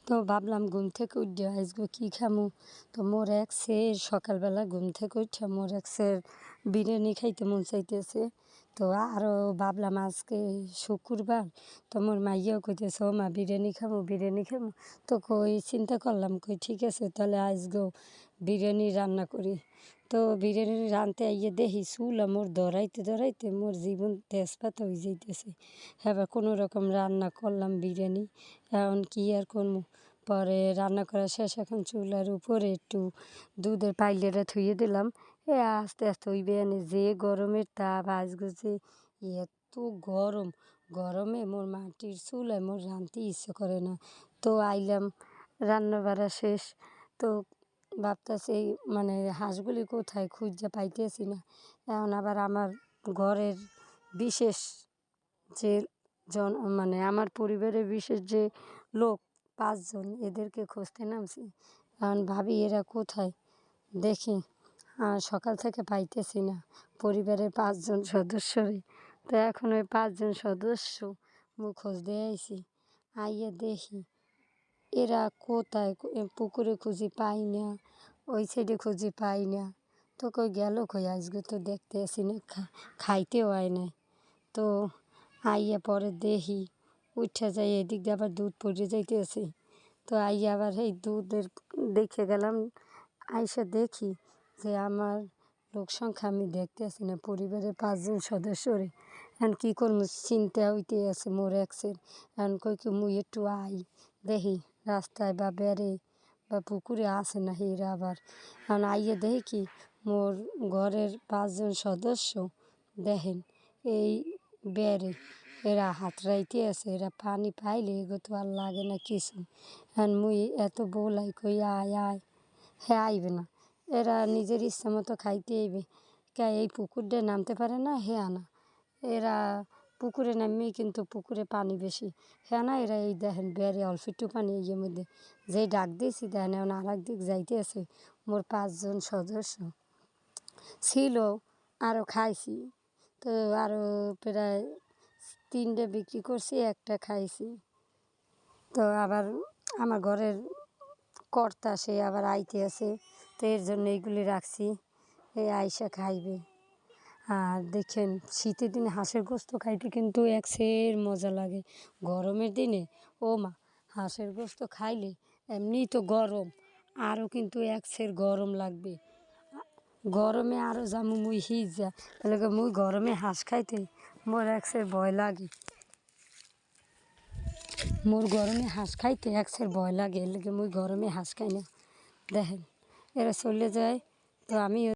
তো ভাবলাম ঘুম থেকে উঠে আজকে কী খামু। তো মোর এক্সের সকালবেলা ঘুম থেকে উঠে মোর এক্সের বিরিয়ানি খাইতে মন চাইতেছে। তো আরও ভাবলাম আজকে শুক্রবার, তো মোর মাইয়াও কইতেছে ও মা বিরিয়ানি খামু বিরিয়ানি খামু। তো কই চিন্তা করলাম কই ঠিক আছে তাহলে আজকেও বিরিয়ানি রান্না করি। তো বিরিয়ানি রাঁধতে আইয়ে দেখি চুলা মোর ধরাইতে মোর জীবন তেজপাতা হয়ে যাইতেছে। এবার কোনো রকম রান্না করলাম বিরিয়ানি, এখন কি আর করবো। পরে রান্না করা শেষ, এখন চুলার উপরে একটু দুধের পাইলেটা থুয়ে দিলাম। আস্তে আস্তে ওই বিরিয়ানি যে গরমের তাপ আজকে যে এত গরমে মোর মাটির চুলায় মোর রাঁধতে ইচ্ছে করে না। তো আইলাম রান্না বাড়া শেষ, তো ভাবতেছি মানে হাঁসগুলি কোথায় খুঁজে পাইতেছি না। এখন আবার আমার ঘরের বিশেষ যে মানে আমার পরিবারের বিশেষ যে লোক ৫ জন এদেরকে খুঁজতে নামছি। এখন ভাবি এরা কোথায়, দেখি সকাল থেকে পাইতেছি না পরিবারের ৫ জন সদস্যরে। তো এখন ওই ৫ জন সদস্য খোঁজ দিয়ে আইছি, আইয়ে দেখি এরা কোথায়। পুকুরে খুঁজি পাই না, ওই সাইডে খুঁজি পাই না। তো কই গেল কই আজকে তো দেখতে আসি না, খাইতেও আয় নাই। তো আইয়া পরে দেখি উঠা যাই এদিক দিয়ে আবার দুধ পড়ে যাইতেছে। তো আইয়া আবার এই দুধের দেখে গেলাম, আইসা দেখি যে আমার লোক সংখ্যা আমি দেখতে আসি না পরিবারের ৫ জন সদস্যরে। এখন কী করবো চিন্তা হইতে আছে মোর এক্সের। এখন কই কি মুই একটু আই দেখি রাস্তায় বা বেড়ে বা পুকুরে আসে না এরা আবার। এখন আইয়ে দেখি কি মোর ঘরের ৫ জন সদস্য দেখেন এই বেড়ে এরা হাতড়াইতে আছে, এরা পানি পাইলে এগো তো আর লাগে না কিছু। এখন মুই এত বলাই কই আয় আয়, হ্যাঁ আইবে না। এরা নিজের ইচ্ছা মতো খাইতে আইবে, এই পুকুরটায় নামতে পারে না হ্যাঁ না। এরা পুকুরে নামেই কিন্তু পুকুরে পানি বেশি, হ্যাঁ না। এরা এই দেখেন বেড়ে অল্প একটু পানি ইয়ের মধ্যে যেই ডাক দিয়েছি দেখেন এখন আর এক দিক যাইতে আছে। মোর ৫ জন সদস্য ছিল, আরও খাইছি। তো আরও প্রায় ৩টে বিক্রি করছি, একটা খাইছি। তো আবার আমার ঘরের কর্তা সে আবার আইতে আছে, তো এর জন্য এইগুলি রাখছি, এই আইসা খাইবে। আর দেখেন শীতের দিনে হাঁসের গোস্ত খাইতে কিন্তু সের মজা লাগে। গরমের দিনে ও মা হাঁসের গোস্ত খাইলে এমনি তো গরম, আরও কিন্তু সের গরম লাগবে। গরমে আরও যাবো মুই হিজা, তাহলে মুই গরমে হাঁস খাইতে মোর সের ভয় লাগে। মোর গরমে হাঁস খাইতে সের ভয় লাগে, এর লেগে মুই গরমে হাঁস খাই না। দেখেন এরা চলে যায়, তো আমি